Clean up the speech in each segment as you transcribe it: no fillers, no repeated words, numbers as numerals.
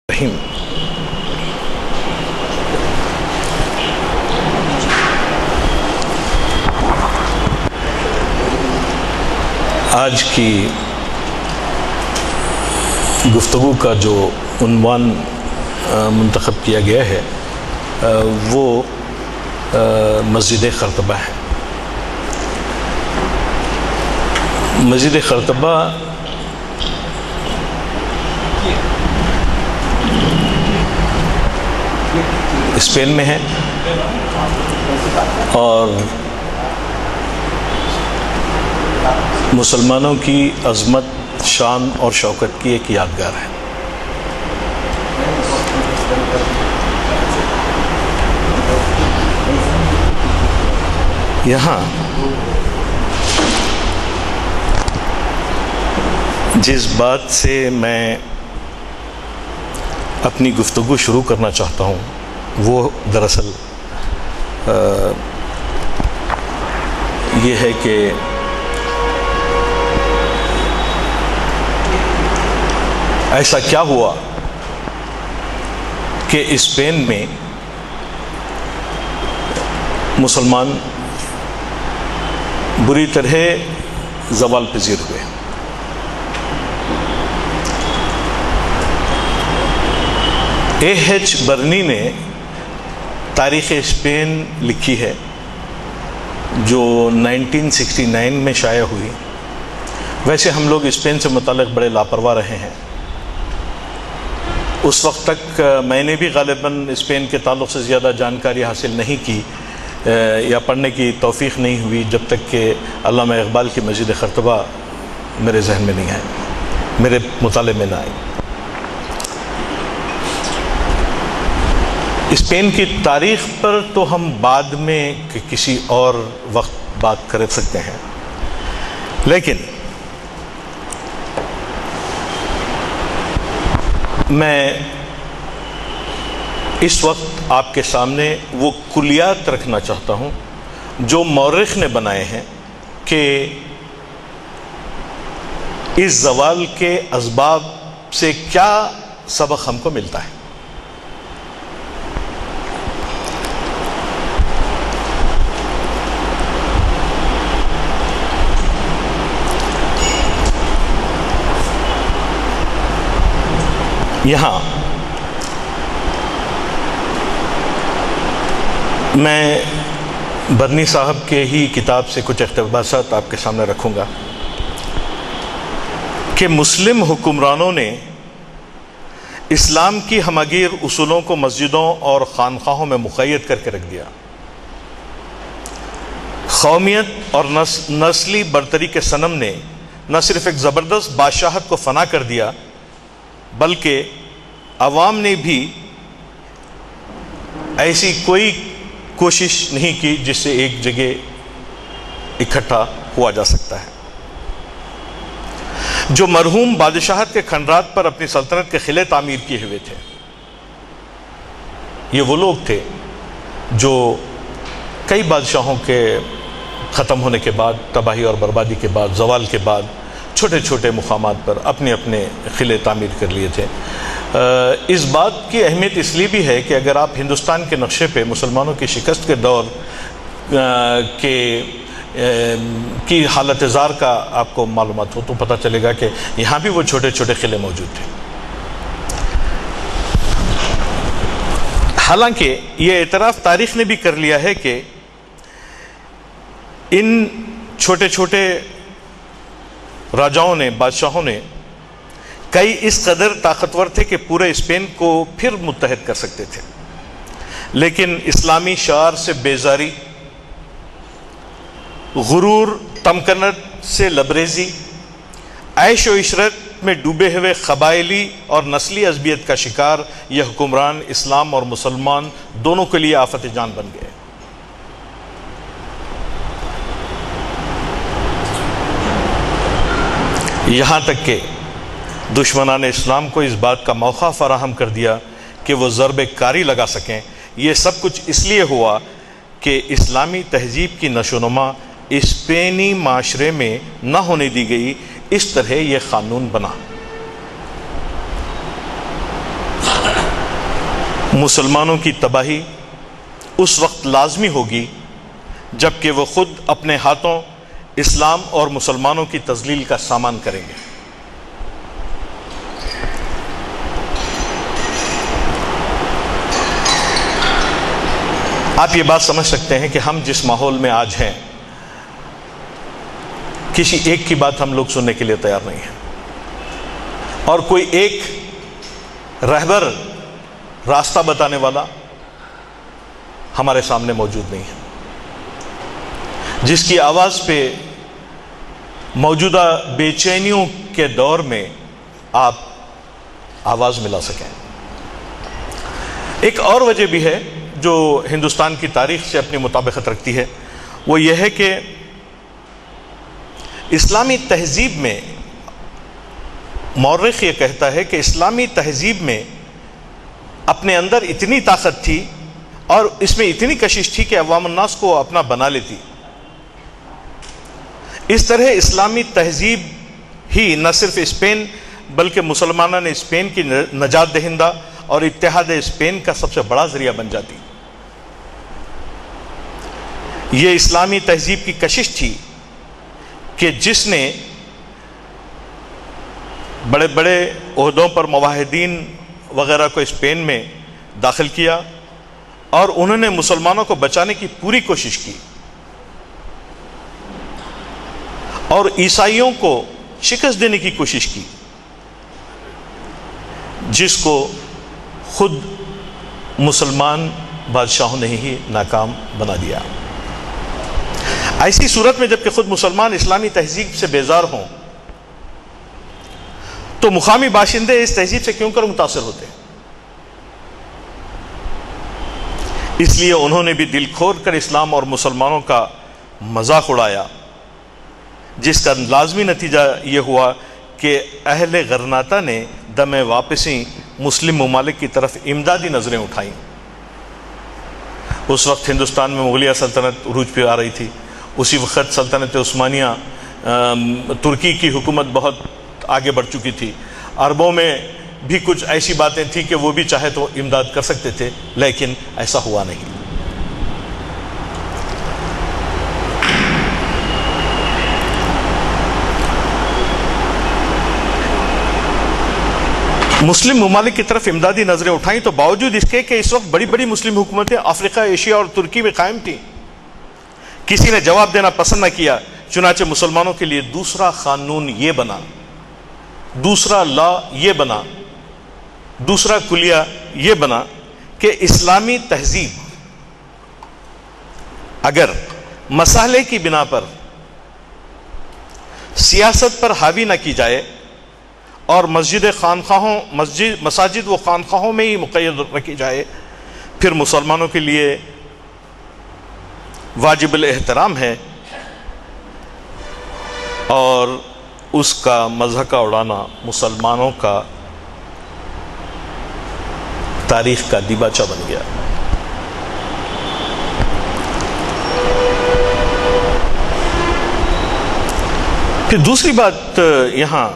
رحیم۔ آج کی گفتگو کا جو عنوان منتخب کیا گیا ہے وہ مسجد خرطبہ ہے۔ مسجد خرطبہ اسپین میں ہے اور مسلمانوں کی عظمت، شان اور شوکت کی ایک یادگار ہے۔ یہاں جس بات سے میں اپنی گفتگو شروع کرنا چاہتا ہوں وہ دراصل یہ ہے کہ ایسا کیا ہوا کہ اسپین میں مسلمان بری طرح زوال پذیر ہوئے۔ A.H. برنی نے تاریخ اسپین لکھی ہے جو 1969 میں شائع ہوئی۔ ویسے ہم لوگ اسپین سے متعلق بڑے لاپرواہ رہے ہیں۔ اس وقت تک میں نے بھی غالباً اسپین کے تعلق سے زیادہ جانکاری حاصل نہیں کی یا پڑھنے کی توفیق نہیں ہوئی جب تک کہ علامہ اقبال کی مسجد خرطبہ میرے ذہن میں نہیں آئی، میرے مطالعے میں نہ آئی۔ اسپین کی تاریخ پر تو ہم بعد میں کسی اور وقت بات کر سکتے ہیں، لیکن میں اس وقت آپ کے سامنے وہ کلیات رکھنا چاہتا ہوں جو مورخ نے بنائے ہیں کہ اس زوال کے اسباب سے کیا سبق ہم کو ملتا ہے۔ یہاں میں برنی صاحب کے ہی کتاب سے کچھ اقتباسات آپ کے سامنے رکھوں گا کہ مسلم حکمرانوں نے اسلام کی ہمگیر اصولوں کو مسجدوں اور خانقاہوں میں مقید کر کے رکھ دیا۔ قومیت اور نسلی برتری کے صنم نے نہ صرف ایک زبردست بادشاہت کو فنا کر دیا بلکہ عوام نے بھی ایسی کوئی کوشش نہیں کی جس سے ایک جگہ اکٹھا ہوا جا سکتا ہے۔ جو مرحوم بادشاہت کے کھنڈرات پر اپنی سلطنت کے قلعے تعمیر کیے ہوئے تھے، یہ وہ لوگ تھے جو کئی بادشاہوں کے ختم ہونے کے بعد، تباہی اور بربادی کے بعد، زوال کے بعد چھوٹے چھوٹے مقامات پر اپنے اپنے قلعے تعمیر کر لیے تھے۔ اس بات کی اہمیت اس لیے بھی ہے کہ اگر آپ ہندوستان کے نقشے پہ مسلمانوں کی شکست کے دور کی حالت زار کا آپ کو معلومات ہو تو پتہ چلے گا کہ یہاں بھی وہ چھوٹے چھوٹے قلعے موجود تھے۔ حالانکہ یہ اعتراف تاریخ نے بھی کر لیا ہے کہ ان چھوٹے چھوٹے راجاؤں نے، بادشاہوں نے کئی اس قدر طاقتور تھے کہ پورے اسپین کو پھر متحد کر سکتے تھے، لیکن اسلامی شعار سے بیزاری، غرور، تمکنت سے لبریزی، عیش و عشرت میں ڈوبے ہوئے قبائلی اور نسلی عصبیت کا شکار یہ حکمران اسلام اور مسلمان دونوں کے لیے آفت جان بن گئے۔ یہاں تک کہ دشمنان اسلام کو اس بات کا موقع فراہم کر دیا کہ وہ ضرب کاری لگا سکیں۔ یہ سب کچھ اس لیے ہوا کہ اسلامی تہذیب کی نشو و نما اسپینی معاشرے میں نہ ہونے دی گئی، اس طرح یہ قانون بنا۔ مسلمانوں کی تباہی اس وقت لازمی ہوگی جب کہ وہ خود اپنے ہاتھوں اسلام اور مسلمانوں کی تذلیل کا سامان کریں گے۔ آپ یہ بات سمجھ سکتے ہیں کہ ہم جس ماحول میں آج ہیں، کسی ایک کی بات ہم لوگ سننے کے لیے تیار نہیں ہیں، اور کوئی ایک رہبر، راستہ بتانے والا ہمارے سامنے موجود نہیں ہے جس کی آواز پہ موجودہ بے چینیوں کے دور میں آپ آواز ملا سکیں۔ ایک اور وجہ بھی ہے جو ہندوستان کی تاریخ سے اپنی مطابقت رکھتی ہے، وہ یہ ہے کہ اسلامی تہذیب میں، مورخ یہ کہتا ہے کہ اسلامی تہذیب میں اپنے اندر اتنی طاقت تھی اور اس میں اتنی کشش تھی کہ عوام الناس کو اپنا بنا لیتی۔ اس طرح اسلامی تہذیب ہی نہ صرف اسپین بلکہ مسلمانوں نے اسپین کی نجات دہندہ اور اتحاد اسپین کا سب سے بڑا ذریعہ بن جاتی۔ یہ اسلامی تہذیب کی کشش تھی کہ جس نے بڑے بڑے عہدوں پر مواحدین وغیرہ کو اسپین میں داخل کیا اور انہوں نے مسلمانوں کو بچانے کی پوری کوشش کی اور عیسائیوں کو شکست دینے کی کوشش کی، جس کو خود مسلمان بادشاہوں نے ہی ناکام بنا دیا۔ ایسی صورت میں جبکہ خود مسلمان اسلامی تہذیب سے بیزار ہوں تو مقامی باشندے اس تہذیب سے کیوں کر متاثر ہوتے؟ اس لیے انہوں نے بھی دل کھول کر اسلام اور مسلمانوں کا مذاق اڑایا، جس کا لازمی نتیجہ یہ ہوا کہ اہل غرناطہ نے دم واپسی مسلم ممالک کی طرف امدادی نظریں اٹھائیں۔ اس وقت ہندوستان میں مغلیہ سلطنت عروج پہ آ رہی تھی، اسی وقت سلطنت عثمانیہ ترکی کی حکومت بہت آگے بڑھ چکی تھی۔ عربوں میں بھی کچھ ایسی باتیں تھیں کہ وہ بھی چاہے تو امداد کر سکتے تھے، لیکن ایسا ہوا نہیں۔ مسلم ممالک کی طرف امدادی نظریں اٹھائیں تو باوجود اس کے کہ اس وقت بڑی بڑی مسلم حکومتیں افریقہ، ایشیا اور ترکی میں قائم تھیں، کسی نے جواب دینا پسند نہ کیا۔ چنانچہ مسلمانوں کے لیے دوسرا قانون یہ بنا، دوسرا لا یہ بنا، دوسرا کلیہ یہ بنا کہ اسلامی تہذیب اگر مسئلے کی بنا پر سیاست پر حاوی نہ کی جائے اور مساجد و خانقاہوں میں ہی مقید رکھی جائے، پھر مسلمانوں کے لیے واجب الاحترام ہے اور اس کا مذہقہ اڑانا مسلمانوں کا تاریخ کا دیباچہ بن گیا۔ پھر دوسری بات یہاں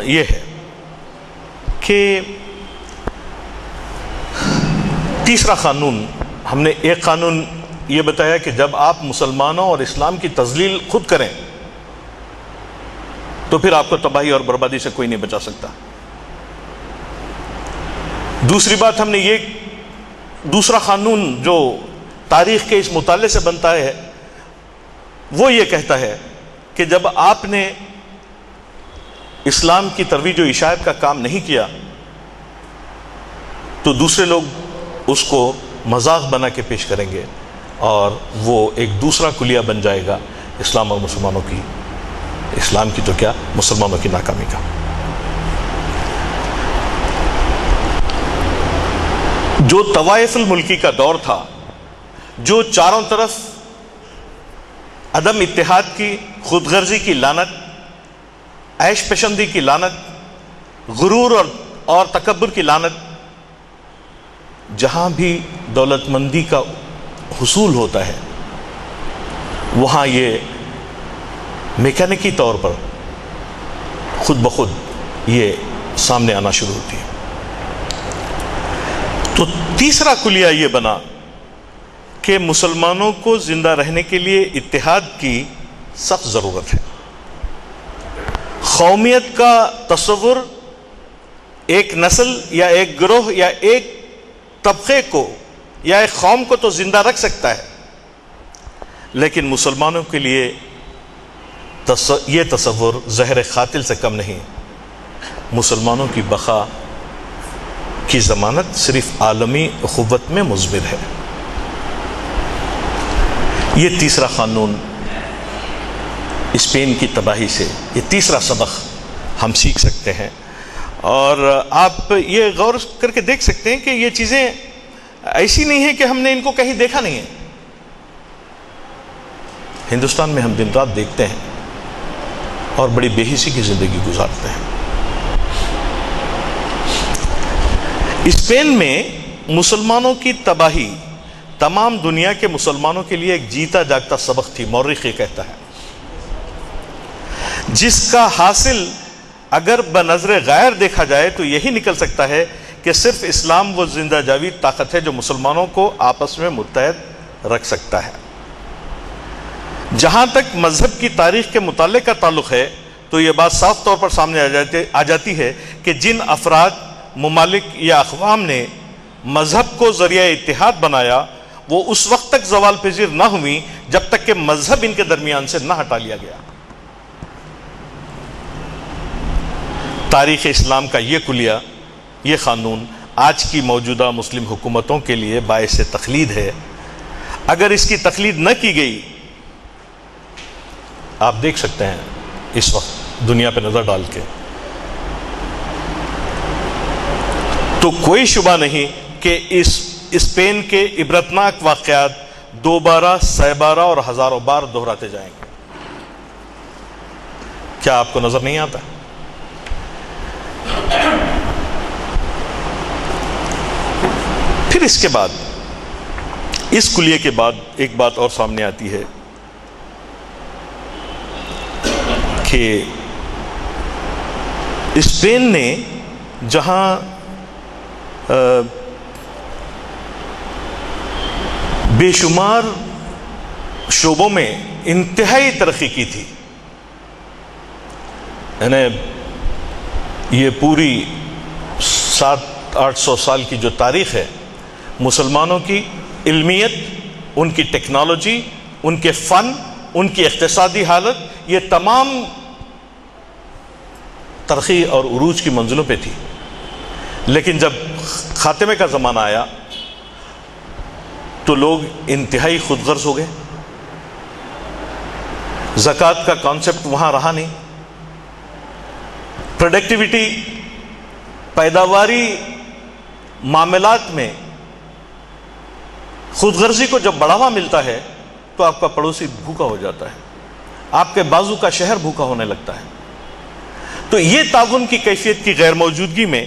یہ ہے کہ تیسرا قانون، ہم نے ایک قانون یہ بتایا کہ جب آپ مسلمانوں اور اسلام کی تذلیل خود کریں تو پھر آپ کو تباہی اور بربادی سے کوئی نہیں بچا سکتا۔ دوسری بات ہم نے یہ دوسرا قانون جو تاریخ کے اس مطالعے سے بنتا ہے وہ یہ کہتا ہے کہ جب آپ نے اسلام کی ترویج و اشاعت کا کام نہیں کیا تو دوسرے لوگ اس کو مذاق بنا کے پیش کریں گے اور وہ ایک دوسرا کلیہ بن جائے گا اسلام اور مسلمانوں کی، اسلام کی تو کیا، مسلمانوں کی ناکامی کا۔ جو طوائف الملکی کا دور تھا، جو چاروں طرف عدم اتحاد کی، خود غرضی کی لعنت، عیش پسندی کی لعنت، غرور اور تکبر کی لعنت، جہاں بھی دولت مندی کا حصول ہوتا ہے وہاں یہ میکینکی طور پر خود بخود یہ سامنے آنا شروع ہوتی ہے۔ تو تیسرا کلیہ یہ بنا کہ مسلمانوں کو زندہ رہنے کے لیے اتحاد کی سخت ضرورت ہے۔ قومیت کا تصور ایک نسل یا ایک گروہ یا ایک طبقے کو یا ایک قوم کو تو زندہ رکھ سکتا ہے، لیکن مسلمانوں کے لیے یہ تصور زہر قاتل سے کم نہیں۔ مسلمانوں کی بقا کی ضمانت صرف عالمی اخوت میں مضمر ہے۔ یہ تیسرا قانون اسپین کی تباہی سے، یہ تیسرا سبق ہم سیکھ سکتے ہیں، اور آپ یہ غور کر کے دیکھ سکتے ہیں کہ یہ چیزیں ایسی نہیں ہیں کہ ہم نے ان کو کہیں دیکھا نہیں ہے۔ ہندوستان میں ہم دن رات دیکھتے ہیں اور بڑی بے حسی کی زندگی گزارتے ہیں۔ اسپین میں مسلمانوں کی تباہی تمام دنیا کے مسلمانوں کے لیے ایک جیتا جاگتا سبق تھی۔ مورخ یہ کہتا ہے جس کا حاصل اگر بنظر غیر دیکھا جائے تو یہی نکل سکتا ہے کہ صرف اسلام وہ زندہ جاوید طاقت ہے جو مسلمانوں کو آپس میں متحد رکھ سکتا ہے۔ جہاں تک مذہب کی تاریخ کے مطالعے کا تعلق ہے تو یہ بات صاف طور پر سامنے آ جاتی ہے کہ جن افراد، ممالک یا اقوام نے مذہب کو ذریعہ اتحاد بنایا وہ اس وقت تک زوال پذیر نہ ہوئی جب تک کہ مذہب ان کے درمیان سے نہ ہٹا لیا گیا۔ تاریخ اسلام کا یہ کلیہ، یہ قانون آج کی موجودہ مسلم حکومتوں کے لیے باعث تقلید ہے۔ اگر اس کی تقلید نہ کی گئی، آپ دیکھ سکتے ہیں اس وقت دنیا پہ نظر ڈال کے، تو کوئی شبہ نہیں کہ اس اسپین کے عبرتناک واقعات دوبارہ سہ اور ہزاروں بار دہراتے جائیں گے۔ کیا آپ کو نظر نہیں آتا؟ پھر اس کے بعد، اس کلیے کے بعد ایک بات اور سامنے آتی ہے کہ اسپین نے جہاں بے شمار شعبوں میں انتہائی ترقی کی تھی، یعنی یہ پوری 700-800 سال کی جو تاریخ ہے، مسلمانوں کی علمیت، ان کی ٹیکنالوجی، ان کے فن، ان کی اقتصادی حالت، یہ تمام ترقی اور عروج کی منزلوں پہ تھی۔ لیکن جب خاتمے کا زمانہ آیا تو لوگ انتہائی خود غرض ہو گئے۔ زکوٰۃ کا کانسیپٹ وہاں رہا نہیں، پروڈکٹیوٹی، پیداواری معاملات میں خود غرضی کو جب بڑھاوا ملتا ہے تو آپ کا پڑوسی بھوکا ہو جاتا ہے، آپ کے بازو کا شہر بھوکا ہونے لگتا ہے۔ تو یہ تعاون کی کیفیت کی غیر موجودگی میں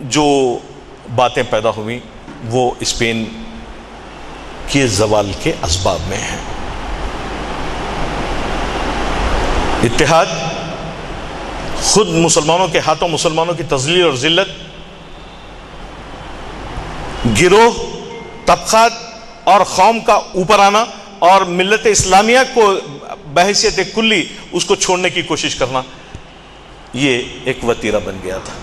جو باتیں پیدا ہوئیں وہ اسپین کے زوال کے اسباب میں ہیں۔ اتحاد خود مسلمانوں کے ہاتھوں مسلمانوں کی تذلیل اور ذلت، گروہ، طبقات اور قوم کا اوپر آنا اور ملت اسلامیہ کو بحیثیت کلی اس کو چھوڑنے کی کوشش کرنا، یہ ایک وتیرہ بن گیا تھا۔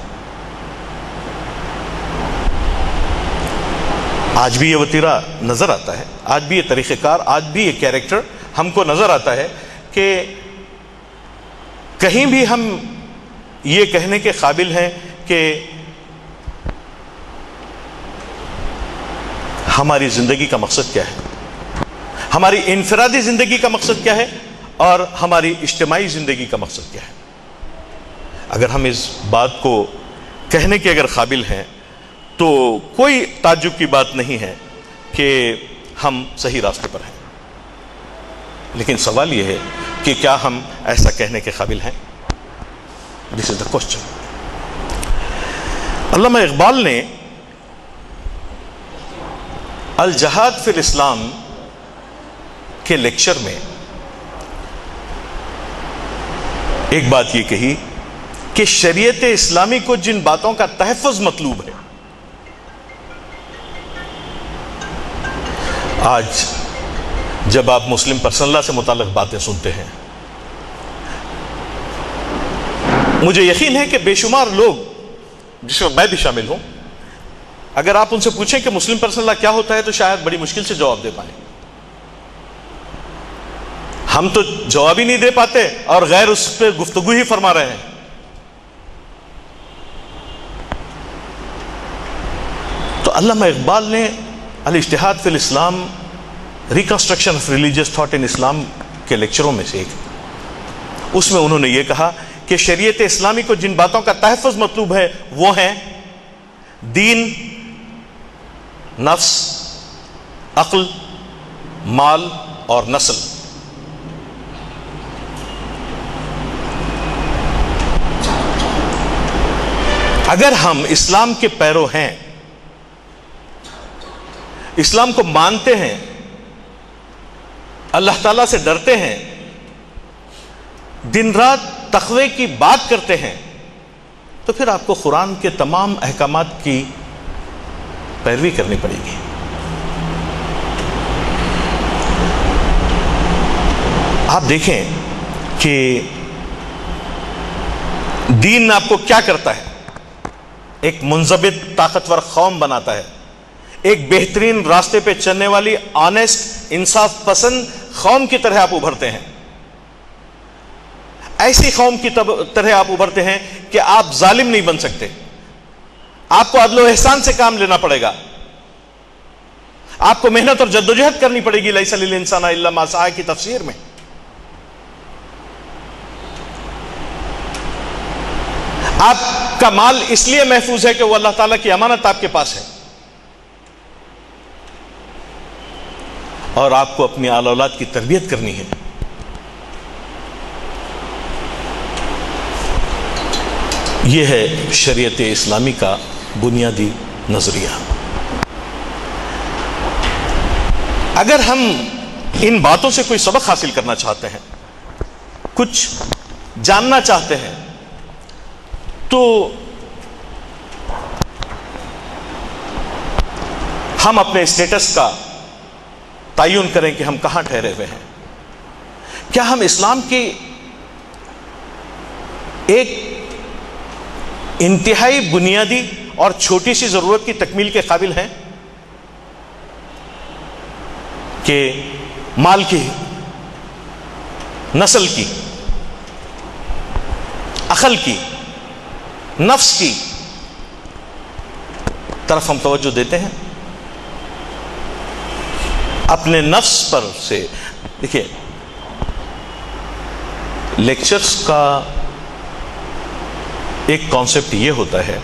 آج بھی یہ وتیرہ نظر آتا ہے، آج بھی یہ طریقہ کار، آج بھی یہ کیریکٹر ہم کو نظر آتا ہے کہ کہیں بھی ہم یہ کہنے کے قابل ہیں کہ ہماری زندگی کا مقصد کیا ہے، ہماری انفرادی زندگی کا مقصد کیا ہے اور ہماری اجتماعی زندگی کا مقصد کیا ہے۔ اگر ہم اس بات کو کہنے کے اگر قابل ہیں تو کوئی تعجب کی بات نہیں ہے کہ ہم صحیح راستے پر ہیں، لیکن سوال یہ ہے کہ کیا ہم ایسا کہنے کے قابل ہیں؟ دس از دا کوسچن۔ علامہ اقبال نے الجہاد فی الاسلام کے لیکچر میں ایک بات یہ کہی کہ شریعت اسلامی کو جن باتوں کا تحفظ مطلوب ہے آج جب آپ مسلم پرسنل لا سے متعلق باتیں سنتے ہیں، مجھے یقین ہے کہ بے شمار لوگ، جس میں میں بھی شامل ہوں، اگر آپ ان سے پوچھیں کہ مسلم پرسنل لا کیا ہوتا ہے تو شاید بڑی مشکل سے جواب دے پائیں۔ ہم تو جواب ہی نہیں دے پاتے اور غیر اس پہ گفتگو ہی فرما رہے ہیں۔ تو علامہ اقبال نے الاجتہاد فی الاسلام، reconstruction of religious thought in Islam کے لیکچروں میں سے ایک، اس میں انہوں نے یہ کہا کہ شریعت اسلامی کو جن باتوں کا تحفظ مطلوب ہے وہ ہیں دین، نفس، عقل، مال اور نسل۔ اگر ہم اسلام کے پیرو ہیں، اسلام کو مانتے ہیں، اللہ تعالیٰ سے ڈرتے ہیں، دن رات تقوی کی بات کرتے ہیں، تو پھر آپ کو قرآن کے تمام احکامات کی پیروی کرنی پڑے گی۔ آپ دیکھیں کہ دین آپ کو کیا کرتا ہے، ایک منضبط طاقتور قوم بناتا ہے، ایک بہترین راستے پہ چلنے والی آنیسٹ، انصاف پسند قوم کی طرح آپ ابھرتے ہیں۔ ایسی قوم کی طرح آپ ابھرتے ہیں کہ آپ ظالم نہیں بن سکتے، آپ کو عدل و احسان سے کام لینا پڑے گا، آپ کو محنت اور جدوجہد کرنی پڑے گی، لیس للانسان الا ما سعی کی تفسیر میں۔ آپ کا مال اس لیے محفوظ ہے کہ وہ اللہ تعالیٰ کی امانت آپ کے پاس ہے، اور آپ کو اپنی آل اولاد کی تربیت کرنی ہے۔ یہ ہے شریعت اسلامی کا بنیادی نظریہ۔ اگر ہم ان باتوں سے کوئی سبق حاصل کرنا چاہتے ہیں، کچھ جاننا چاہتے ہیں، تو ہم اپنے اسٹیٹس کا تعین کریں کہ ہم کہاں ٹھہرے ہوئے ہیں۔ کیا ہم اسلام کی ایک انتہائی بنیادی اور چھوٹی سی ضرورت کی تکمیل کے قابل ہیں کہ مال کی، نسل کی، عقل کی، نفس کی طرف ہم توجہ دیتے ہیں؟ اپنے نفس پر سے دیکھیے، لیکچرز کا ایک کانسیپٹ یہ ہوتا ہے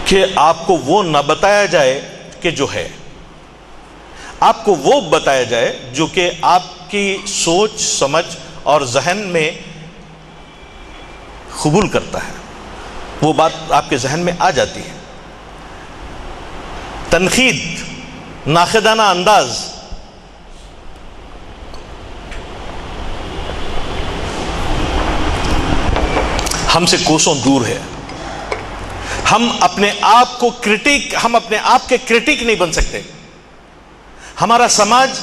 کہ آپ کو وہ نہ بتایا جائے کہ جو ہے، آپ کو وہ بتایا جائے جو کہ آپ کی سوچ سمجھ اور ذہن میں قبول کرتا ہے، وہ بات آپ کے ذہن میں آ جاتی ہے۔ تنقید، ناقدانہ انداز، ہم سے کوسوں دور ہے۔ ہم اپنے آپ کو ہم اپنے آپ کے کرٹیک نہیں بن سکتے۔ ہمارا سماج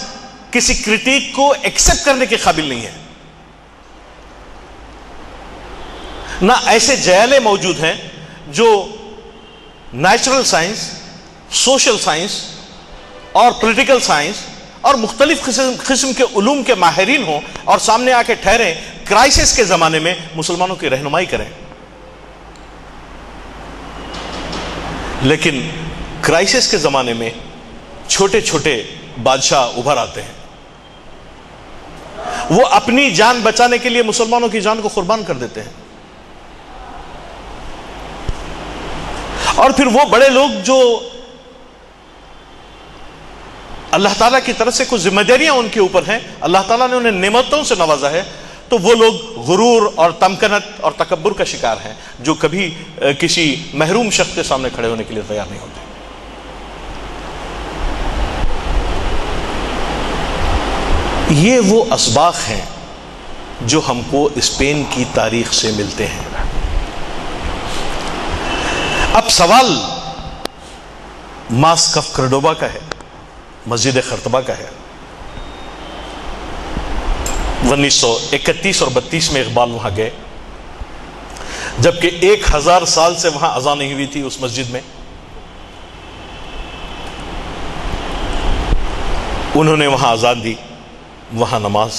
کسی کرٹیک کو ایکسپٹ کرنے کے قابل نہیں ہے۔ نہ ایسے جیالے موجود ہیں جو نیچرل سائنس، سوشل سائنس اور پولیٹیکل سائنس اور مختلف قسم کے علوم کے ماہرین ہوں اور سامنے آ کے ٹھہریں، کرائسس کے زمانے میں مسلمانوں کی رہنمائی کریں۔ لیکن کرائسس کے زمانے میں چھوٹے چھوٹے بادشاہ ابھر آتے ہیں، وہ اپنی جان بچانے کے لیے مسلمانوں کی جان کو قربان کر دیتے ہیں، اور پھر وہ بڑے لوگ جو اللہ تعالیٰ کی طرف سے کچھ ذمہ داریاں ان کے اوپر ہیں، اللہ تعالیٰ نے انہیں نعمتوں سے نوازا ہے، تو وہ لوگ غرور اور تمکنت اور تکبر کا شکار ہیں، جو کبھی کسی محروم شخص کے سامنے کھڑے ہونے کے لیے تیار نہیں ہوتے۔ یہ وہ اسباق ہیں جو ہم کو اسپین کی تاریخ سے ملتے ہیں۔ اب سوال ماسک آف کورڈوبا کا ہے مسجد خرطبہ کا ہے۔ 1931 اور 32 میں اقبال وہاں گئے، جبکہ 1000 سال سے وہاں اذان نہیں ہوئی تھی اس مسجد میں۔ انہوں نے وہاں اذان دی، وہاں نماز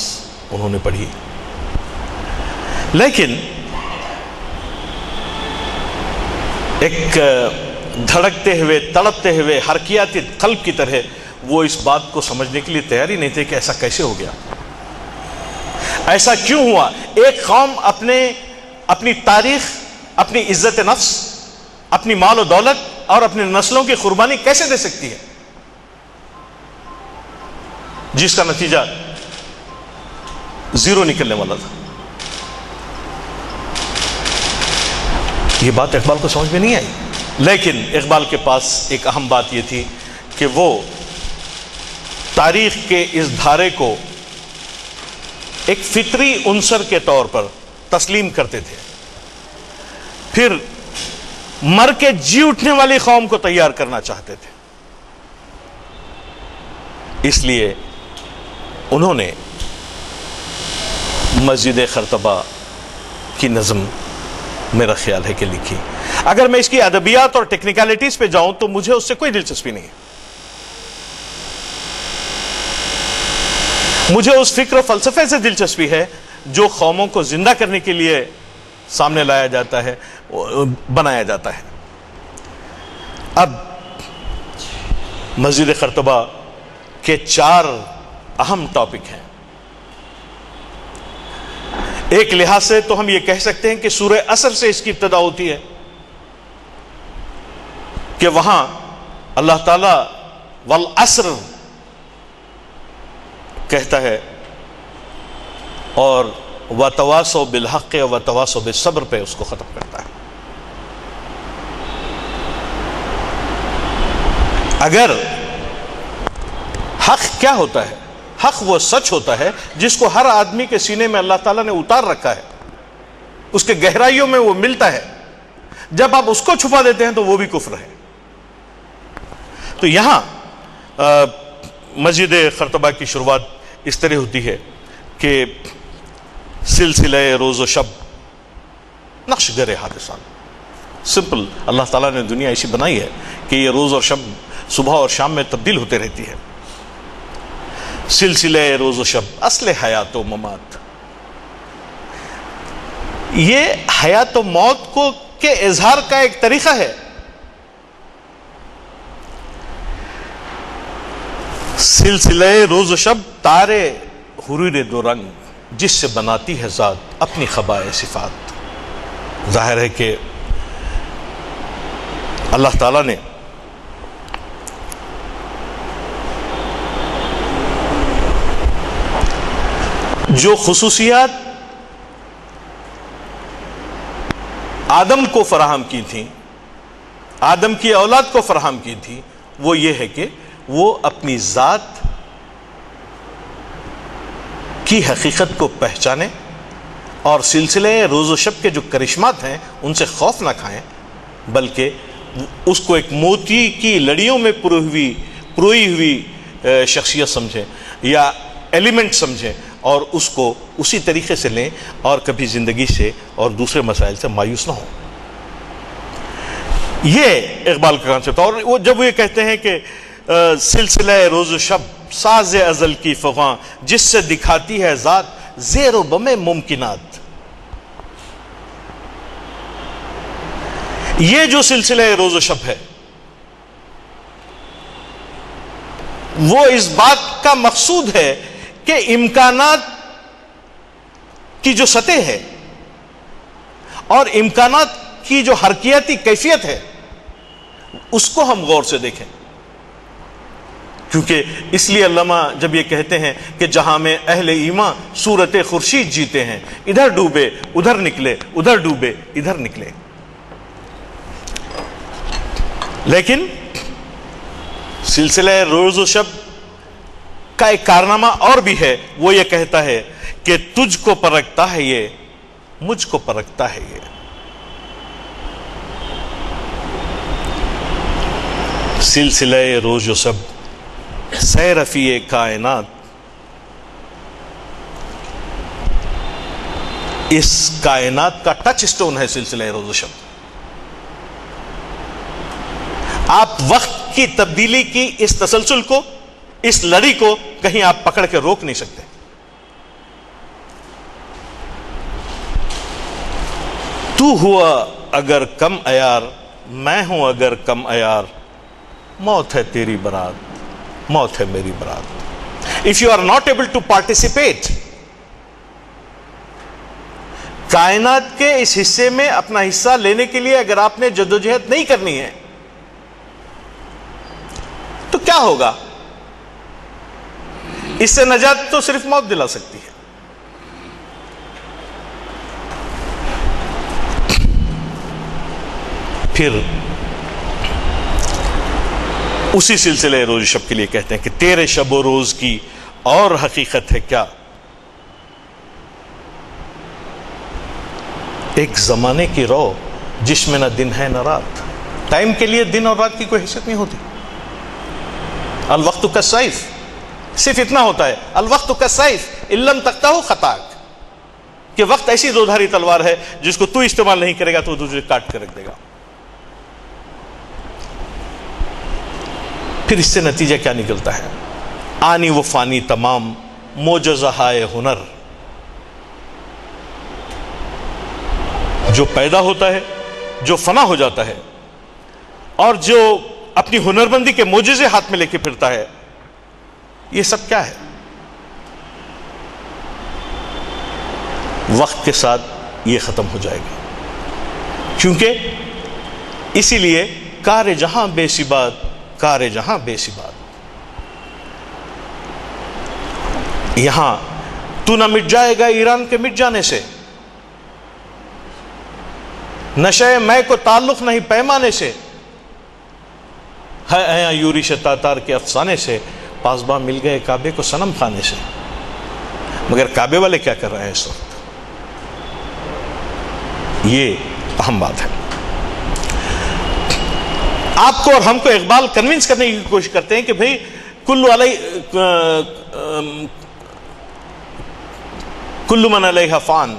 انہوں نے پڑھی، لیکن ایک دھڑکتے ہوئے تڑپتے ہوئے حرکیاتی قلب کی طرح وہ اس بات کو سمجھنے کے لیے تیار ہی نہیں تھے کہ ایسا کیسے ہو گیا، ایسا کیوں ہوا۔ ایک قوم اپنی تاریخ، اپنی عزت نفس، اپنی مال و دولت اور اپنی نسلوں کی قربانی کیسے دے سکتی ہے، جس کا نتیجہ زیرو نکلنے والا تھا۔ یہ بات اقبال کو سمجھ میں نہیں آئی، لیکن اقبال کے پاس ایک اہم بات یہ تھی کہ وہ تاریخ کے اس دھارے کو ایک فطری عنصر کے طور پر تسلیم کرتے تھے، پھر مر کے جی اٹھنے والی قوم کو تیار کرنا چاہتے تھے۔ اس لیے انہوں نے مسجد خرطبہ کی نظم میرا خیال ہے کہ لکھی۔ اگر میں اس کی ادبیات اور ٹیکنیکلٹیز پہ جاؤں تو مجھے اس سے کوئی دلچسپی نہیں ہے، مجھے اس فکر و فلسفے سے دلچسپی ہے جو قوموں کو زندہ کرنے کے لیے سامنے لایا جاتا ہے، بنایا جاتا ہے۔ اب مسجد خرطبہ کے 4 اہم ٹاپک ہیں۔ ایک لحاظ سے تو ہم یہ کہہ سکتے ہیں کہ سورہ عصر سے اس کی ابتدا ہوتی ہے، کہ وہاں اللہ تعالیٰ والعصر کہتا ہے اور وتواصوا بالحق وتواصوا بالصبر پہ اس کو ختم کرتا ہے۔ اگر حق کیا ہوتا ہے؟ حق وہ سچ ہوتا ہے جس کو ہر آدمی کے سینے میں اللہ تعالیٰ نے اتار رکھا ہے، اس کے گہرائیوں میں وہ ملتا ہے، جب آپ اس کو چھپا دیتے ہیں تو وہ بھی کفر ہے۔ تو یہاں مسجد خرطبہ کی شروعات اس طرح ہوتی ہے کہ سلسلہ روز و شب نقش گر حادثات، سمپل اللہ تعالیٰ نے دنیا ایسی بنائی ہے کہ یہ روز اور شب صبح اور شام میں تبدیل ہوتے رہتی ہے۔ سلسلہ روز و شب اصل حیات و ممات، یہ حیات و موت کو کے اظہار کا ایک طریقہ ہے۔ سلسلہ روز و شب تارے حریر دو رنگ، جس سے بناتی ہے ذات اپنی خبائے صفات۔ ظاہر ہے کہ اللہ تعالیٰ نے جو خصوصیات آدم کو فراہم کی تھیں، آدم کی اولاد کو فراہم کی تھی، وہ یہ ہے کہ وہ اپنی ذات کی حقیقت کو پہچانے اور سلسلے روز و شب کے جو کرشمات ہیں ان سے خوف نہ کھائیں، بلکہ اس کو ایک موتی کی لڑیوں میں پروئی ہوئی شخصیت سمجھیں یا ایلیمنٹ سمجھیں اور اس کو اسی طریقے سے لیں اور کبھی زندگی سے اور دوسرے مسائل سے مایوس نہ ہوں۔ یہ اقبال کا کانسیپٹ۔ اور وہ جب وہ یہ کہتے ہیں کہ سلسلہ روز و شب ساز ازل کی فغاں، جس سے دکھاتی ہے ذات زیر و بم ممکنات، یہ جو سلسلہ روز و شب ہے وہ اس بات کا مقصود ہے کہ امکانات کی جو سطح ہے اور امکانات کی جو حرکیاتی کیفیت ہے اس کو ہم غور سے دیکھیں، کیونکہ اس لیے علامہ جب یہ کہتے ہیں کہ جہاں میں اہل ایمان صورت خورشید جیتے ہیں، ادھر ڈوبے ادھر نکلے، ادھر ڈوبے ادھر نکلے۔ لیکن سلسلہ روز و شب کا ایک کارنامہ اور بھی ہے، وہ یہ کہتا ہے کہ تجھ کو پرکھتا ہے یہ، مجھ کو پرکھتا ہے یہ۔ سلسلہ روز و شب سیرفی کائنات اس کائنات کا ٹچ سٹون ہے سلسلہ روز و شب. آپ وقت کی تبدیلی کی اس تسلسل کو، اس لڑی کو کہیں آپ پکڑ کے روک نہیں سکتے. تو ہوا اگر کم عیار، میں ہوں اگر کم عیار، موت ہے تیری برات، موت ہے میری برات. If you are not able to participate کائنات کے اس حصے میں اپنا حصہ لینے کے لیے اگر آپ نے جدوجہد نہیں کرنی ہے تو کیا ہوگا؟ اس سے نجات تو صرف موت دلا سکتی ہے. پھر اسی سلسلے روز شب کے لیے کہتے ہیں کہ تیرے شب و روز کی اور حقیقت ہے کیا، ایک زمانے کی رو جس میں نہ دن ہے نہ رات. ٹائم کے لیے دن اور رات کی کوئی حیثیت نہیں ہوتی. الوقت کالسیف، صرف اتنا ہوتا ہے، الوقت کالسیف ان لم تقطعہ خطاک، کہ وقت ایسی دودھاری تلوار ہے جس کو تو استعمال نہیں کرے گا تو دوسرے کاٹ کے رکھ دے گا. پھر اس سے نتیجہ کیا نکلتا ہے؟ آنی و فانی تمام معجزہائے ہنر، جو پیدا ہوتا ہے، جو فنا ہو جاتا ہے، اور جو اپنی ہنرمندی کے معجزے ہاتھ میں لے کے پھرتا ہے، یہ سب کیا ہے؟ وقت کے ساتھ یہ ختم ہو جائے گا. کیونکہ اسی لیے کار جہاں بے سی بات، کار جہاں بے سی بات. یہاں تو نہ مٹ جائے گا ایران کے مٹ جانے سے، نشے میں کو تعلق نہیں پیمانے سے، ہے یورش تاتار کے افسانے سے، پاسباں مل گئے کعبے کو صنم خانے سے. مگر کعبے والے کیا کر رہے ہیں اس وقت؟ یہ اہم بات ہے. آپ کو اور ہم کو اقبال کنونس کرنے کی کوشش کرتے ہیں کہ بھئی کل من علیہا فان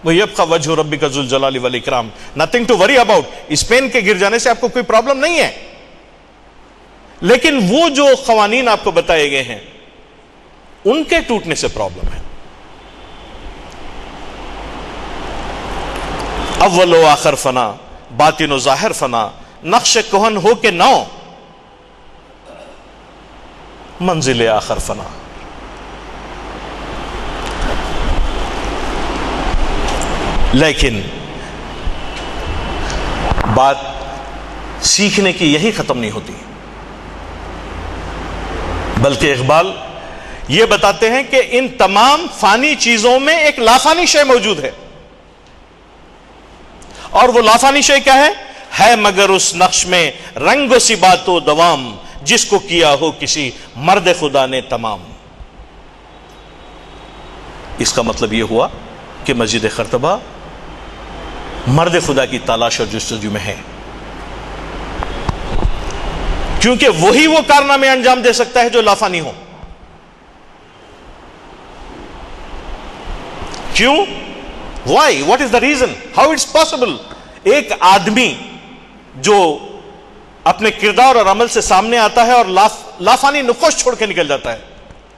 وَيَبْقَى وَجْهُ رَبِّكَ ذُو الْجَلَالِ وَالْإِكْرَامِ. Nothing to worry about. Spain کے گر جانے سے آپ کو کوئی پرابلم نہیں ہے، لیکن وہ جو قوانین آپ کو بتائے گئے ہیں ان کے ٹوٹنے سے پرابلم ہے. اول و آخر فنا، باطن و ظاہر فنا، نقش کہن ہو کے نو، منزل آخر فنا. لیکن بات سیکھنے کی یہی ختم نہیں ہوتی، بلکہ اقبال یہ بتاتے ہیں کہ ان تمام فانی چیزوں میں ایک لافانی شے موجود ہے. اور وہ لافانی شے کیا ہے مگر اس نقش میں رنگ و سی بات و دوام، جس کو کیا ہو کسی مرد خدا نے تمام. اس کا مطلب یہ ہوا کہ مسجد خرطبہ مرد خدا کی تلاش اور جستجو میں ہے، کیونکہ وہی وہ کارنامے انجام دے سکتا ہے جو لافانی ہو. کیوں؟ Why? What is the reason? How it's possible? ایک آدمی جو اپنے کردار اور عمل سے سامنے آتا ہے اور لافانی نقوش چھوڑ کے نکل جاتا ہے،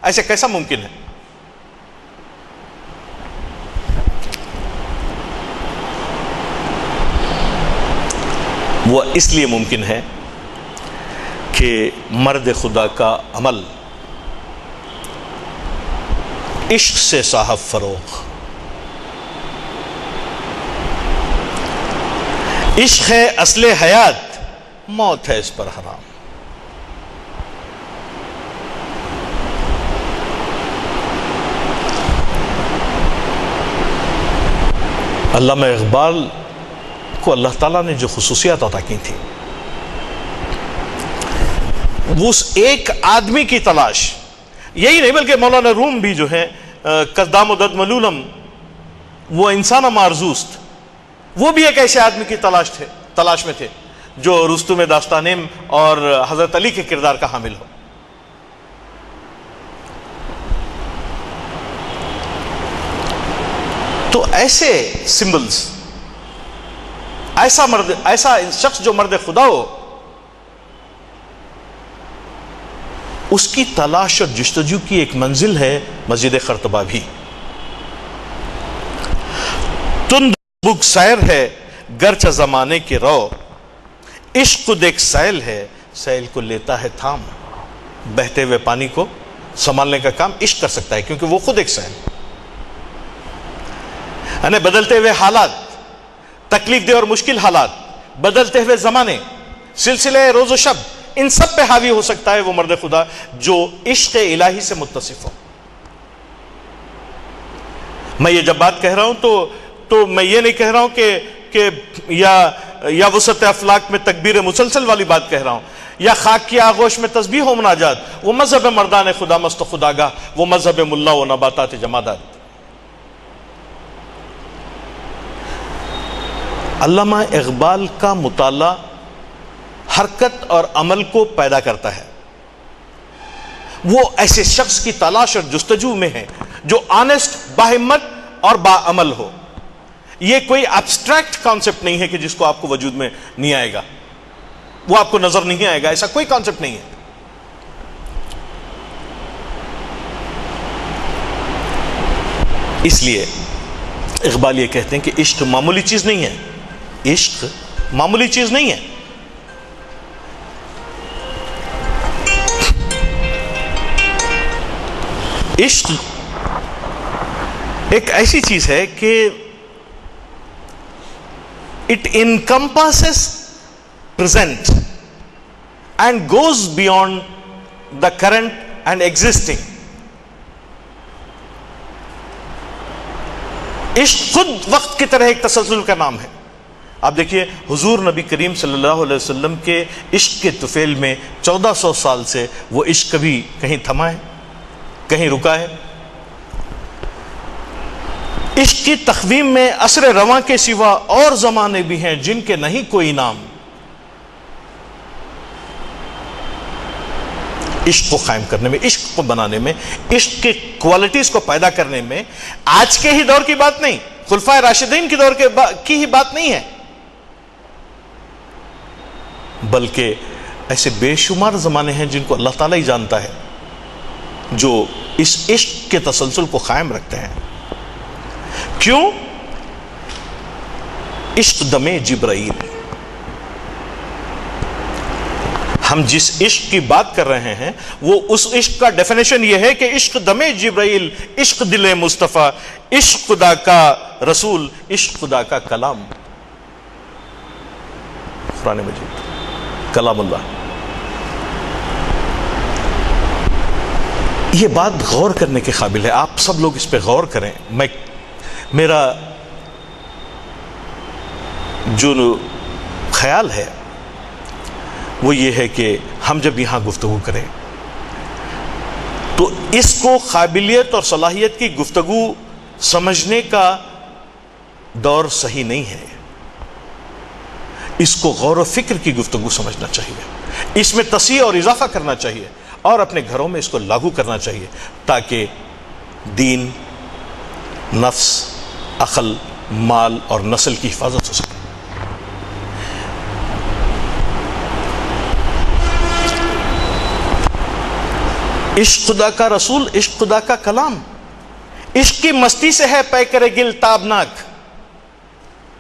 ایسے کیسا ممکن ہے؟ وہ اس لیے ممکن ہے کہ مرد خدا کا عمل عشق سے صاحب فروغ، عشق ہے اصل حیات، موت ہے اس پر حرام. علامہ اقبال کو اللہ تعالیٰ نے جو خصوصیات عطا کی تھی، وہ اس ایک آدمی کی تلاش، یہی نہیں بلکہ مولانا روم بھی جو ہے قدام و دد ملولم، وہ انسان مارزوست، وہ بھی ایک ایسے آدمی کی تلاش میں تھے جو رستم داستانیم اور حضرت علی کے کردار کا حامل ہو. ایسے سمبلز، ایسا شخص جو مرد خدا ہو، اس کی تلاش اور جستجو کی ایک منزل ہے مسجد خرطبہ بھی. تند بک سیر ہے گرچہ زمانے کے رو، عشق خود ایک سیل ہے سیل کو لیتا ہے تھام. بہتے ہوئے پانی کو سنبھالنے کا کام عشق کر سکتا ہے کیونکہ وہ خود ایک سیل. یعنی بدلتے ہوئے حالات، تکلیف دہ اور مشکل حالات، بدلتے ہوئے زمانے، سلسلے روز و شب، ان سب پہ حاوی ہو سکتا ہے وہ مرد خدا جو عشق الہی سے متصف ہو. میں یہ جب بات کہہ رہا ہوں تو میں یہ نہیں کہہ رہا ہوں کہ یا وسعت افلاک میں تکبیر مسلسل والی بات کہہ رہا ہوں، یا خاک کی آغوش میں تسبیح و مناجات. وہ مذہب مردان خدا مست خداگاہ، وہ مذہب ملا و نباتات جمادات. علامہ اقبال کا مطالعہ حرکت اور عمل کو پیدا کرتا ہے. وہ ایسے شخص کی تلاش اور جستجو میں ہے جو آنےسٹ، باہمت اور باعمل ہو. یہ کوئی ایبسٹریکٹ کانسیپٹ نہیں ہے کہ جس کو آپ کو وجود میں نہیں آئے گا، وہ آپ کو نظر نہیں آئے گا، ایسا کوئی کانسیپٹ نہیں ہے. اس لیے اقبال یہ کہتے ہیں کہ عشق معمولی چیز نہیں ہے. عشق معمولی چیز نہیں ہے. عشق ایک ایسی چیز ہے کہ it encompasses present and goes beyond the current and existing. عشق خود وقت کی طرح ایک تسلسل کا نام ہے. آپ دیکھیے حضور نبی کریم صلی اللہ علیہ وسلم کے عشق کے طفیل میں 1400 سال سے وہ عشق کبھی کہیں تھما ہے، کہیں رکا ہے. عشق کی تخویم میں عصر رواں کے سوا اور زمانے بھی ہیں جن کے نہیں کوئی نام. عشق کو قائم کرنے میں، عشق کو بنانے میں، عشق کی کوالٹیز کو پیدا کرنے میں آج کے ہی دور کی بات نہیں، خلفائے راشدین کے دور کی ہی بات نہیں ہے، بلکہ ایسے بے شمار زمانے ہیں جن کو اللہ تعالیٰ ہی جانتا ہے جو اس عشق کے تسلسل کو قائم رکھتے ہیں. کیوں؟ عشق دم جبرائیل. ہم جس عشق کی بات کر رہے ہیں وہ اس عشق کا ڈیفینیشن یہ ہے کہ عشق دم جبرائیل، عشق دل مصطفیٰ، عشق خدا کا رسول، عشق خدا کا کلام. قرآن مجید کلام اللہ. یہ بات غور کرنے کے قابل ہے. آپ سب لوگ اس پہ غور کریں. میرا جو خیال ہے وہ یہ ہے کہ ہم جب یہاں گفتگو کریں تو اس کو قابلیت اور صلاحیت کی گفتگو سمجھنے کا دور صحیح نہیں ہے. اس کو غور و فکر کی گفتگو سمجھنا چاہیے، اس میں تصحیح اور اضافہ کرنا چاہیے اور اپنے گھروں میں اس کو لاگو کرنا چاہیے تاکہ دین، نفس، عقل، مال اور نسل کی حفاظت ہو سکے. عشق خدا کا رسول، عشق خدا کا کلام. عشق کی مستی سے ہے پیکر گل تابناک.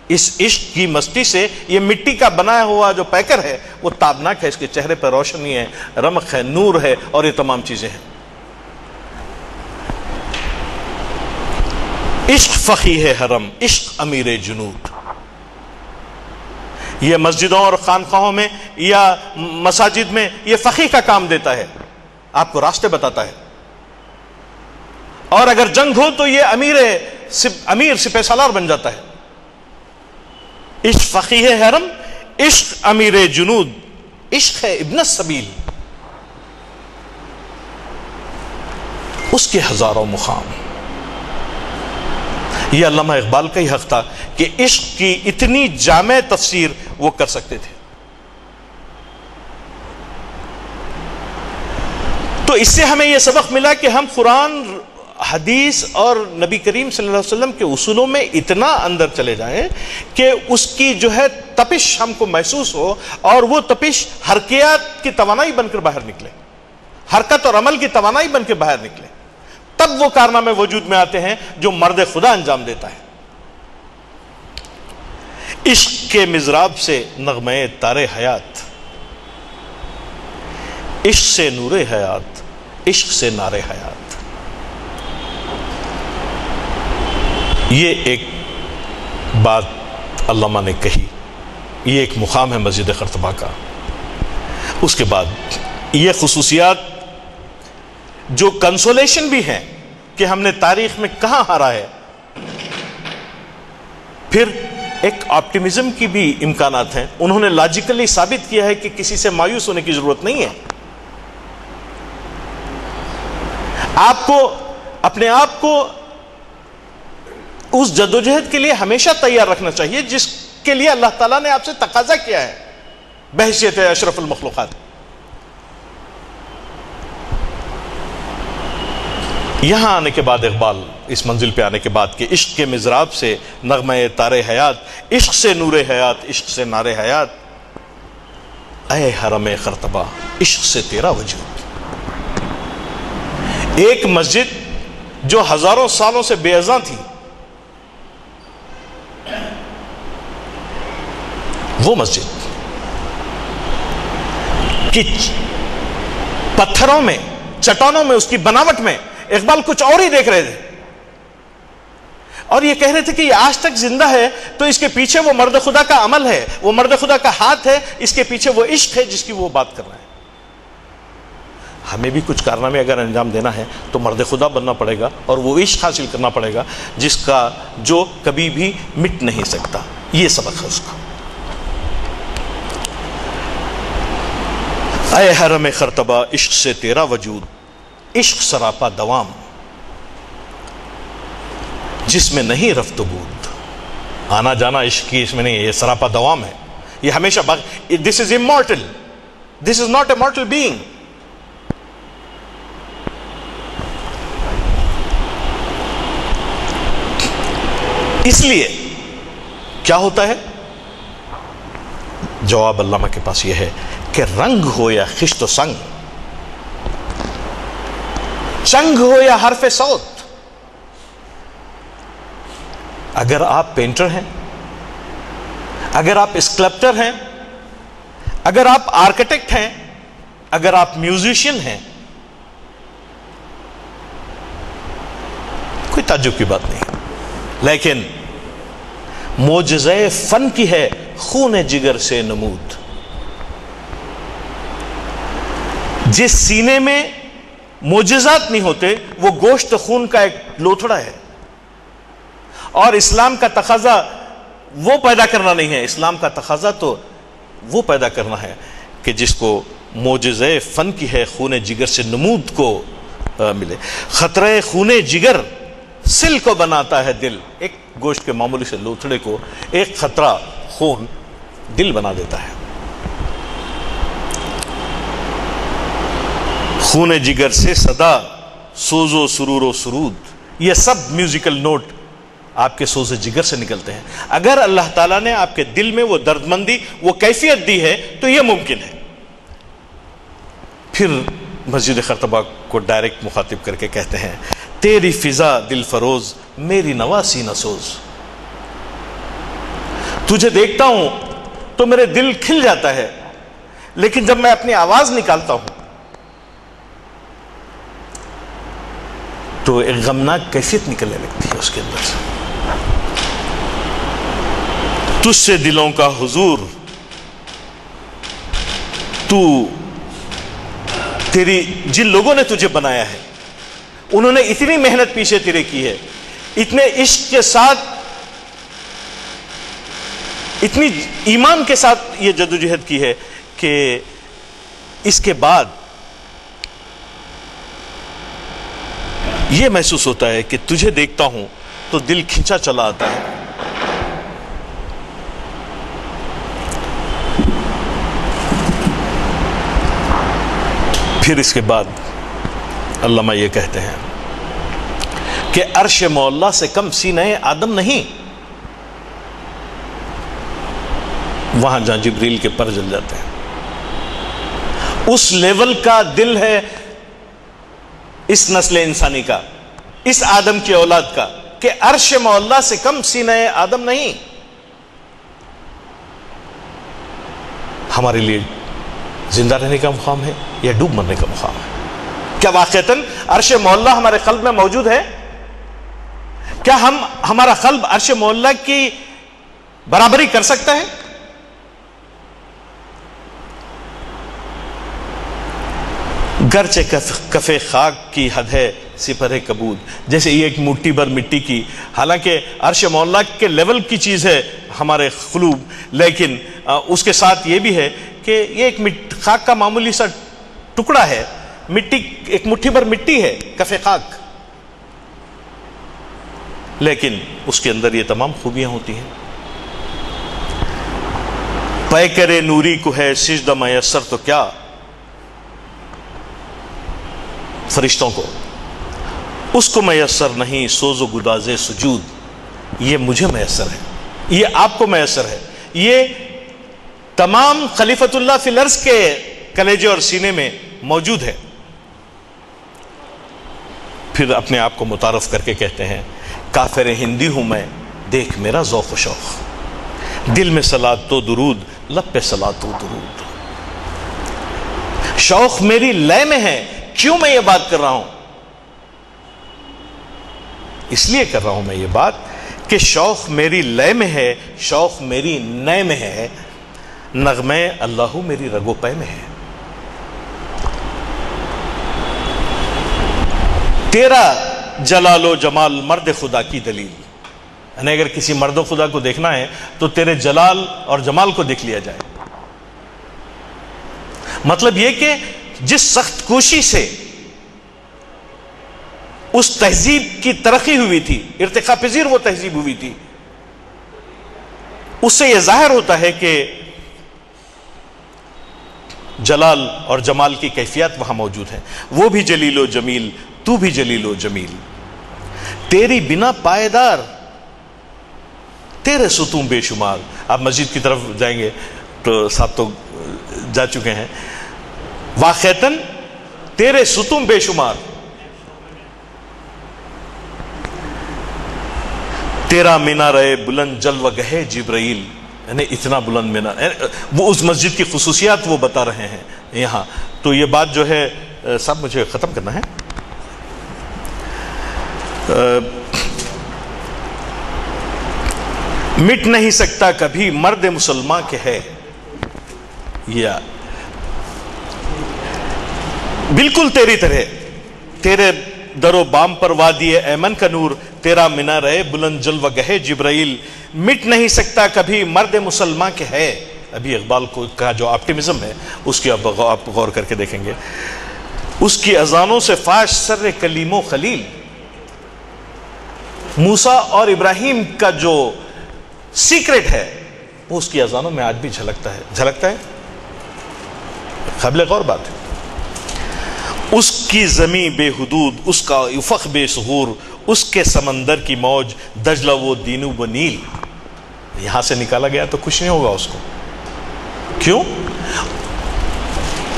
اس عشق کی مستی سے یہ مٹی کا بنایا ہوا جو پیکر ہے وہ تابناک ہے. اس کے چہرے پر روشنی ہے، رمق ہے، نور ہے اور یہ تمام چیزیں ہیں. عشق فقیہ حرم، عشق امیر جنود. یہ مسجدوں اور خانقاہوں میں یا مساجد میں یہ فقیہ کا کام دیتا ہے، آپ کو راستے بتاتا ہے. اور اگر جنگ ہو تو یہ امیر سپہ سالار بن جاتا ہے. عشق فقیہ حرم، عشق امیر جنود، عشق ہے ابن السبیل. اس کے ہزاروں مقام. یہ علامہ اقبال کا ہی حق تھا کہ عشق کی اتنی جامع تفسیر وہ کر سکتے تھے. تو اس سے ہمیں یہ سبق ملا کہ ہم قرآن حدیث اور نبی کریم صلی اللہ علیہ وسلم کے اصولوں میں اتنا اندر چلے جائیں کہ اس کی جو ہے تپش ہم کو محسوس ہو، اور وہ تپش حرکیات کی توانائی بن کر باہر نکلے، حرکت اور عمل کی توانائی بن کے باہر نکلے، تب وہ کارنامے وجود میں آتے ہیں جو مرد خدا انجام دیتا ہے۔ عشق کے مضراب سے نغمہ تارے حیات، عشق سے نور حیات، عشق سے نار حیات۔ یہ ایک بات علامہ نے کہی، یہ ایک مقام ہے مسجد قرطبہ کا۔ اس کے بعد یہ خصوصیات جو کنسولیشن بھی ہیں کہ ہم نے تاریخ میں کہاں ہارا ہے، پھر ایک آپٹیمزم کی بھی امکانات ہیں۔ انہوں نے لاجیکلی ثابت کیا ہے کہ کسی سے مایوس ہونے کی ضرورت نہیں ہے، آپ کو اپنے آپ کو اس جدوجہد کے لیے ہمیشہ تیار رکھنا چاہیے جس کے لیے اللہ تعالیٰ نے آپ سے تقاضا کیا ہے بحیثیت اشرف المخلوقات۔ یہاں آنے کے بعد اقبال اس منزل پہ آنے کے بعد کہ عشق کے مضراب سے نغمہ تارے حیات، عشق سے نور حیات، عشق سے نار حیات، اے حرم قرطبہ عشق سے تیرا وجود۔ ایک مسجد جو ہزاروں سالوں سے بے اذاں تھی، وہ مسجد کہ پتھروں میں، چٹانوں میں، اس کی بناوٹ میں اقبال کچھ اور ہی دیکھ رہے تھے، اور یہ کہہ رہے تھے کہ یہ آج تک زندہ ہے تو اس کے پیچھے وہ مرد خدا کا عمل ہے، وہ مرد خدا کا ہاتھ ہے، اس کے پیچھے وہ عشق ہے جس کی وہ بات کر رہے ہیں۔ ہمیں بھی کچھ کارنامے اگر انجام دینا ہے تو مرد خدا بننا پڑے گا، اور وہ عشق حاصل کرنا پڑے گا جس کا جو کبھی بھی مٹ نہیں سکتا۔ یہ سبق ہے اس کا۔ اے حرم قرطبہ عشق سے تیرا وجود، عشق سراپا دوام جس میں نہیں رفت و بود۔ آنا جانا عشق کی اس میں نہیں ہے، یہ سراپا دوام ہے، یہ ہمیشہ باقی۔ دس از immortal، this is not a mortal being۔ اس لیے کیا ہوتا ہے؟ جواب علامہ کے پاس یہ ہے کہ رنگ ہو یا خشت و سنگ، چنگ ہو یا حرف صوت، اگر آپ پینٹر ہیں، اگر آپ اسکلپٹر ہیں، اگر آپ آرکیٹیکٹ ہیں، اگر آپ میوزیشین ہیں، کوئی تعجب کی بات نہیں، لیکن معجزہ فن کی ہے خون جگر سے نمود۔ جس سینے میں معجزات نہیں ہوتے وہ گوشت خون کا ایک لوتھڑا ہے، اور اسلام کا تقاضا وہ پیدا کرنا نہیں ہے، اسلام کا تقاضا تو وہ پیدا کرنا ہے کہ جس کو معجزہ فن کی ہے خون جگر سے نمود کو ملے۔ خطرہ خون جگر سل کو بناتا ہے دل، ایک گوشت کے معمولی سے لوتھڑے کو ایک خطرہ خون دل بنا دیتا ہے۔ خون جگر سے صدا سوز و سرور و سرود، یہ سب میوزیکل نوٹ آپ کے سوز جگر سے نکلتے ہیں۔ اگر اللہ تعالیٰ نے آپ کے دل میں وہ درد مندی، وہ کیفیت دی ہے تو یہ ممکن ہے۔ پھر مسجد قرطبہ کو ڈائریکٹ مخاطب کر کے کہتے ہیں، تیری فضا دل فروز میری نواسی نسوز۔ تجھے دیکھتا ہوں تو میرے دل کھل جاتا ہے، لیکن جب میں اپنی آواز نکالتا ہوں تو ایک غمناک کیفیت نکلنے لگتی ہے اس کے اندر سے۔ تجھ سے دلوں کا حضور، تیری جن لوگوں نے تجھے بنایا ہے انہوں نے اتنی محنت پیچھے تیرے کی ہے، اتنے عشق کے ساتھ، اتنی ایمان کے ساتھ یہ جدوجہد کی ہے کہ اس کے بعد یہ محسوس ہوتا ہے کہ تجھے دیکھتا ہوں تو دل کھنچا چلا آتا ہے۔ پھر اس کے بعد علامہ یہ کہتے ہیں، کہ عرش مولا سے کم سینہ آدم نہیں. وہاں جہاں جبریل کے پر جل جاتے ہیں، اس لیول کا دل ہے اس نسل انسانی کا، اس آدم کی اولاد کا، کہ عرش مولا سے کم سینہ آدم نہیں. ہمارے لیے زندہ رہنے کا مقام ہے یا ڈوب مرنے کا مقام ہے؟ کیا واقعتاً عرش مولا ہمارے قلب میں موجود ہے؟ کیا ہمارا قلب عرش مولا کی برابری کر سکتا ہے؟ گرچہ کف خاک کی حد ہے سپر کبود، جیسے یہ ایک مٹھی بھر مٹی کی، حالانکہ عرش مولا کے لیول کی چیز ہے ہمارے قلوب، لیکن اس کے ساتھ یہ بھی ہے کہ یہ ایک خاک کا معمولی سا ٹکڑا ہے، مٹی ایک مٹھی بھر مٹی ہے کف خاک، لیکن اس کے اندر یہ تمام خوبیاں ہوتی ہیں. پیکر نوری کو ہے سجدہ میسر تو کیا، فرشتوں کو اس کو میسر نہیں سوز و گداز سجود، یہ مجھے میسر ہے، یہ آپ کو میسر ہے، یہ تمام خلیفۃ اللہ فی الارض کے کلیجے اور سینے میں موجود ہے. پھر اپنے آپ کو متعارف کر کے کہتے ہیں کافر ہندی ہوں میں، دیکھ میرا ذوق و شوق، دل میں صلات تو درود، لب پہ صلات تو درود. شوق میری لے میں ہے. کیوں میں یہ بات کر رہا ہوں؟ اس لیے کر رہا ہوں میں یہ بات کہ شوق میری لے میں ہے، شوق میری نئے میں ہے، نغمے اللہ میری رگو پے میں ہے. تیرا جلال و جمال مرد خدا کی دلیل، یعنی اگر کسی مرد خدا کو دیکھنا ہے تو تیرے جلال اور جمال کو دیکھ لیا جائے. مطلب یہ کہ جس سخت کوشی سے اس تہذیب کی ترقی ہوئی تھی، ارتقاء پذیر وہ تہذیب ہوئی تھی، اس سے یہ ظاہر ہوتا ہے کہ جلال اور جمال کی کیفیت وہاں موجود ہے. وہ بھی جلیل و جمیل، تو بھی جلیل و جمیل، تیری بنا پائیدار، تیرے ستون بے شمار. آپ مسجد کی طرف جائیں گے تو صاحب تو جا چکے ہیں، واقعتاً تیرے ستون بے شمار، تیرا مینارہ بلند جلوہ گہے جبرائیل، یعنی اتنا بلند مینار. وہ اس مسجد کی خصوصیات وہ بتا رہے ہیں یہاں. تو یہ بات جو ہے صاحب مجھے ختم کرنا ہے. مٹ نہیں سکتا کبھی مرد مسلمان کے ہے، یا بالکل تیری طرح، تیرے در و بام پر وادی ایمن کا نور، تیرا مینارہ بلند جلوہ گہے جبرائیل، مٹ نہیں سکتا کبھی مرد مسلمان کے ہے. ابھی اقبال کا جو آپٹیمزم ہے اس کی آپ غور کر کے دیکھیں گے. اس کی اذانوں سے فاش سر کلیم و خلیل، موسیٰ اور ابراہیم کا جو سیکرٹ ہے وہ اس کی اذانوں میں آج بھی جھلکتا ہے. قابل غور بات ہے. اس کی زمین بے حدود، اس کا افق بے سغور، اس کے سمندر کی موج دجلہ و دینو و نیل. یہاں سے نکالا گیا تو کچھ نہیں ہوگا اس کو. کیوں؟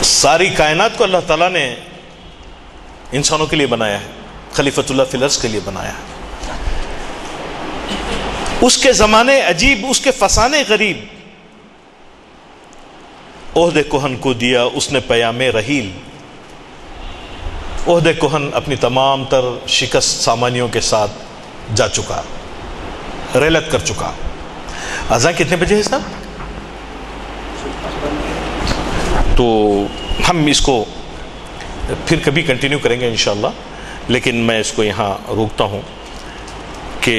ساری کائنات کو اللہ تعالیٰ نے انسانوں کے لیے بنایا ہے، خلیفۃ اللہ فی الارض کے لیے بنایا ہے. اس کے زمانے عجیب، اس کے فسانے غریب، عہد کہن کو دیا اس نے پیام رحیل. عہد کہن اپنی تمام تر شکست سامانیوں کے ساتھ جا چکا، ریلت کر چکا. اذان کتنے بجے ہے صاحب؟ تو ہم اس کو پھر کبھی کنٹینیو کریں گے انشاءاللہ، لیکن میں اس کو یہاں روکتا ہوں کہ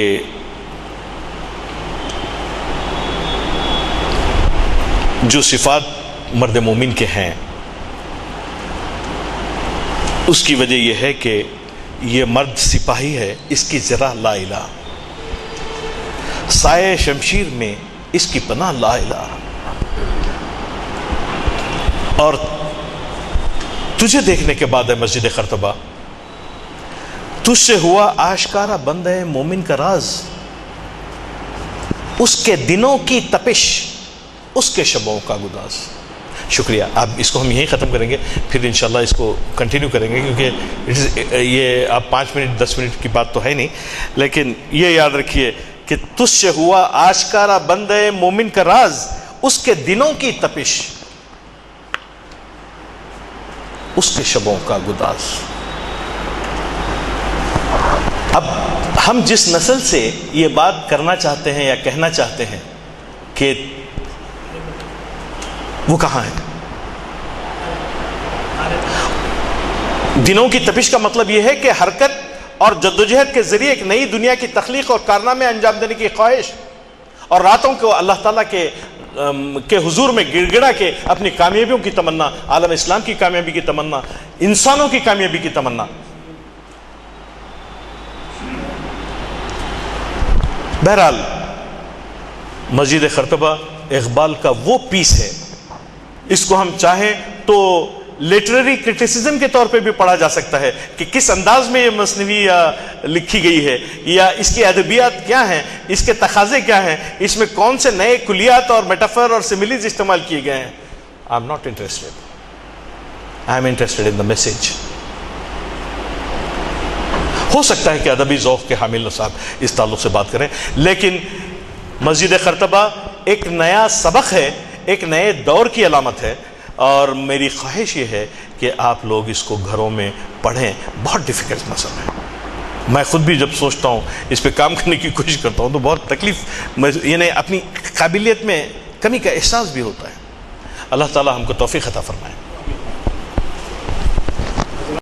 جو صفات مرد مومن کے ہیں اس کی وجہ یہ ہے کہ یہ مرد سپاہی ہے، اس کی ذرا لا الہ، سائے شمشیر میں اس کی پناہ لا الہ. اور تجھے دیکھنے کے بعد ہے مسجد خرطبہ، تجھ سے ہوا آشکارا بند ہے مومن کا راز، اس کے دنوں کی تپش، اس کے شبوں کا گداز۔ شکریہ۔ اب اس کو ہم یہیں ختم کریں گے، پھر انشاءاللہ اس کو کنٹینیو کریں گے، کیونکہ یہ اب 5 منٹ 10 منٹ کی بات تو ہے نہیں، لیکن یہ یاد رکھیے کہ تجھ سے ہوا آشکارا بند ہے مومن کا راز، اس کے دنوں کی تپش، اس کے شبوں کا گداز۔ اب ہم جس نسل سے یہ بات کرنا چاہتے ہیں یا کہنا چاہتے ہیں کہ وہ کہاں ہے؟ دنوں کی تپش کا مطلب یہ ہے کہ حرکت اور جدوجہد کے ذریعے ایک نئی دنیا کی تخلیق اور کارنامے انجام دینے کی خواہش، اور راتوں کو اللہ تعالیٰ کے حضور میں گڑ گڑا کے اپنی کامیابیوں کی تمنا، عالم اسلام کی کامیابی کی تمنا، انسانوں کی کامیابی کی تمنا۔ بہرحال مسجد خرطبہ اقبال کا وہ پیس ہے، اس کو ہم چاہیں تو لٹریری کرٹیسزم کے طور پہ بھی پڑھا جا سکتا ہے کہ کس انداز میں یہ مثنوی لکھی گئی ہے، یا اس کی ادبیات کیا ہیں، اس کے تقاضے کیا ہیں، اس میں کون سے نئے کلیات اور میٹافر اور سیملیز استعمال کیے گئے ہیں۔ I am not interested. I am interested in the message. ہو سکتا ہے کہ ادبی ذوق کے حامل صاحب اس تعلق سے بات کریں، لیکن مسجد خرطبہ ایک نیا سبق ہے، ایک نئے دور کی علامت ہے، اور میری خواہش یہ ہے کہ آپ لوگ اس کو گھروں میں پڑھیں۔ بہت ڈیفیکلٹ مسئلہ ہے، میں خود بھی جب سوچتا ہوں اس پہ کام کرنے کی کوشش کرتا ہوں تو بہت تکلیف، یعنی اپنی قابلیت میں کمی کا احساس بھی ہوتا ہے۔ اللہ تعالی ہم کو توفیق عطا فرمائے۔